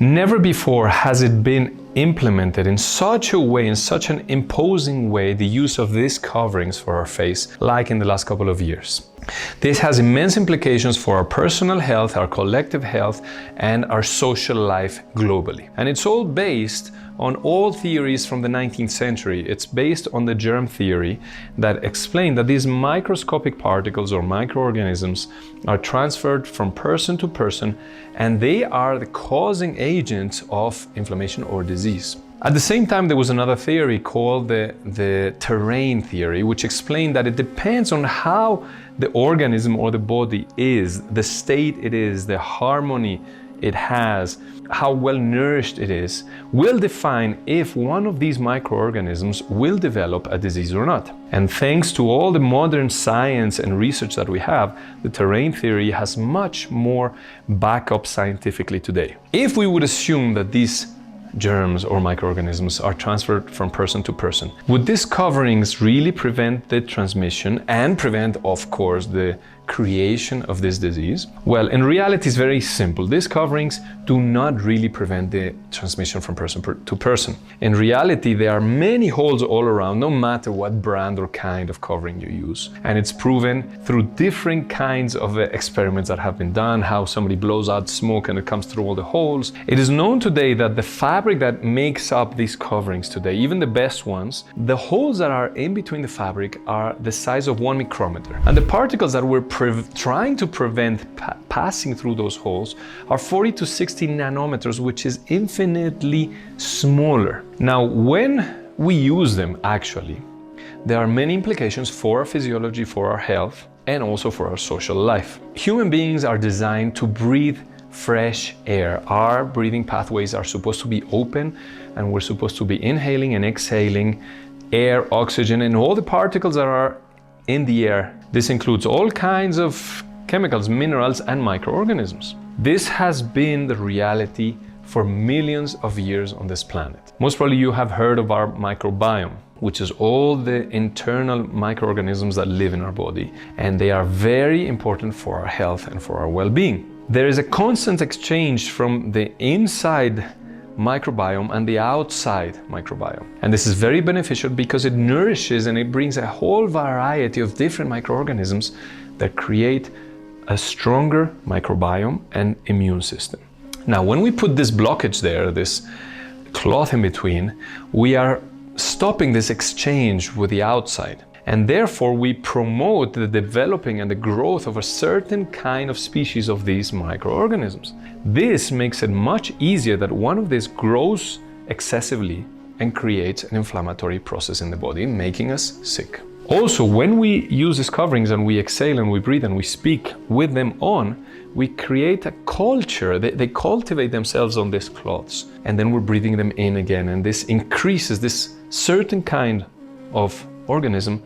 Never before has it been implemented in such a way, in such an imposing way, the use of these coverings for our face, like in the last couple of years. This has immense implications for our personal health, our collective health, and our social life globally. And it's all based on all theories from the 19th century. It's based on the germ theory that explained that these microscopic particles or microorganisms are transferred from person to person, and they are the causing agents of inflammation or disease. At the same time, there was another theory called the terrain theory, which explained that it depends on how the organism or the body is, the state it is, the harmony it has, how well nourished it is, will define if one of these microorganisms will develop a disease or not. And thanks to all the modern science and research that we have, the terrain theory has much more backup scientifically today. If we would assume that these germs or microorganisms are transferred from person to person, would these coverings really prevent the transmission and prevent, of course, the creation of this disease? Well, in reality, it's very simple. These coverings do not really prevent the transmission from person to person. In reality, there are many holes all around, no matter what brand or kind of covering you use. And it's proven through different kinds of experiments that have been done, how somebody blows out smoke and it comes through all the holes. It is known today that the fabric that makes up these coverings today, even the best ones, the holes that are in between the fabric are the size of 1 micrometer. And the particles that we're trying to prevent passing through those holes are 40 to 60 nanometers, which is infinitely smaller. Now, when we use them, actually, there are many implications for our physiology, for our health, and also for our social life. Human beings are designed to breathe fresh air. Our breathing pathways are supposed to be open, and we're supposed to be inhaling and exhaling air, oxygen, and all the particles that are in the air. This includes all kinds of chemicals, minerals, and microorganisms. This has been the reality for millions of years on this planet. Most probably you have heard of our microbiome, which is all the internal microorganisms that live in our body, and they are very important for our health and for our well-being. There is a constant exchange from the inside microbiome and the outside microbiome. And this is very beneficial because it nourishes and it brings a whole variety of different microorganisms that create a stronger microbiome and immune system. Now, when we put this blockage there, this cloth in between, we are stopping this exchange with the outside. And therefore, we promote the developing and the growth of a certain kind of species of these microorganisms. This makes it much easier that one of these grows excessively and creates an inflammatory process in the body, making us sick. Also, when we use these coverings and we exhale and we breathe and we speak with them on, we create a culture. They cultivate themselves on these cloths, and then we're breathing them in again. And this increases this certain kind of organism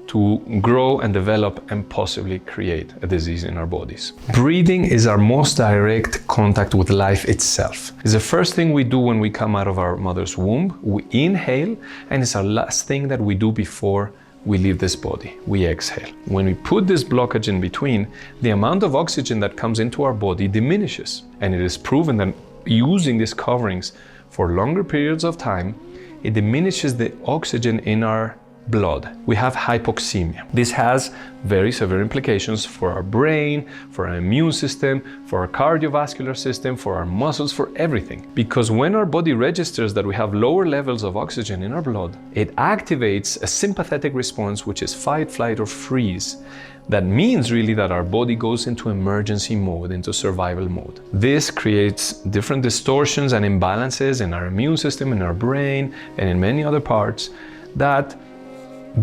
to grow and develop and possibly create a disease in our bodies. Breathing is our most direct contact with life itself. It's the first thing we do when we come out of our mother's womb. We inhale, and it's our last thing that we do before we leave this body. We exhale. When we put this blockage in between, the amount of oxygen that comes into our body diminishes. And it is proven that using these coverings for longer periods of time, it diminishes the oxygen in our blood. We have hypoxemia. This has very severe implications for our brain, for our immune system, for our cardiovascular system, for our muscles, for everything. Because when our body registers that we have lower levels of oxygen in our blood, it activates a sympathetic response, which is fight, flight, or freeze. That means really that our body goes into emergency mode, into survival mode. This creates different distortions and imbalances in our immune system, in our brain, and in many other parts that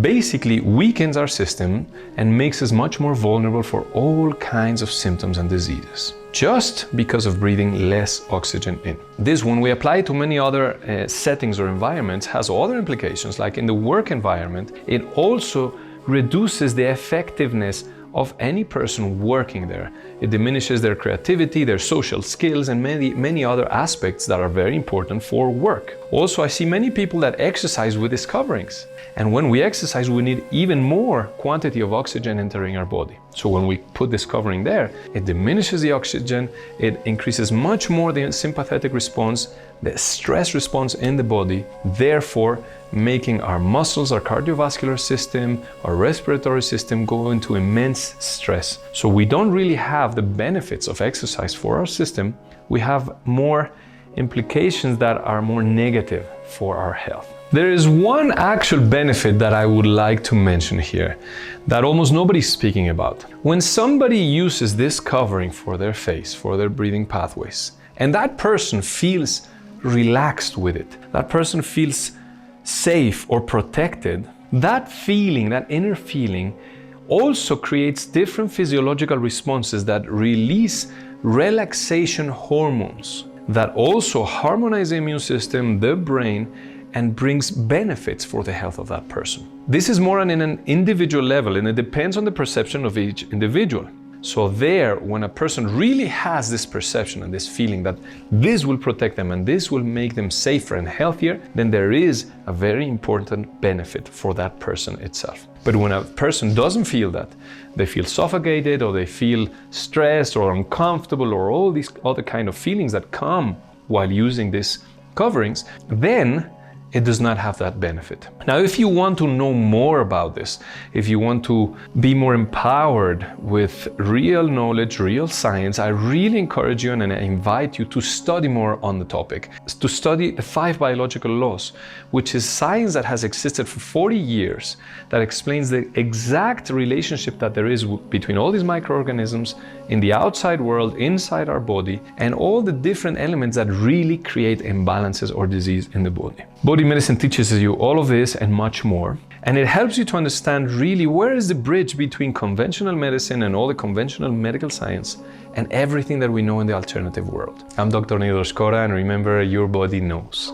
basically weakens our system and makes us much more vulnerable for all kinds of symptoms and diseases, just because of breathing less oxygen in. This, when we apply it to many other settings or environments, has other implications. Like in the work environment, it also reduces the effectiveness of any person working there. It diminishes their creativity, their social skills, and many other aspects that are very important for work. Also, I see many people that exercise with these coverings. And when we exercise, we need even more quantity of oxygen entering our body. So when we put this covering there, it diminishes the oxygen, it increases much more the sympathetic response, the stress response in the body, therefore making our muscles, our cardiovascular system, our respiratory system go into immense stress. So we don't really have the benefits of exercise for our system. We have more implications that are more negative for our health. There is one actual benefit that I would like to mention here that almost nobody's speaking about. When somebody uses this covering for their face, for their breathing pathways, and that person feels relaxed with it, that person feels safe or protected, that feeling, that inner feeling, also creates different physiological responses that release relaxation hormones that also harmonize the immune system, the brain, and brings benefits for the health of that person. This is more on an individual level, and it depends on the perception of each individual. So there, when a person really has this perception and this feeling that this will protect them and this will make them safer and healthier, then there is a very important benefit for that person itself. But when a person doesn't feel that, they feel suffocated or they feel stressed or uncomfortable or all these other kind of feelings that come while using these coverings, then it does not have that benefit. Now, if you want to know more about this, if you want to be more empowered with real knowledge, real science, I really encourage you and I invite you to study more on the topic, to study the 5 biological laws, which is science that has existed for 40 years, that explains the exact relationship that there is between all these microorganisms in the outside world, inside our body, and all the different elements that really create imbalances or disease in the body. Body medicine teaches you all of this and much more, and it helps you to understand really where is the bridge between conventional medicine and all the conventional medical science and everything that we know in the alternative world. I'm Dr. Nirdosh, and remember, your body knows.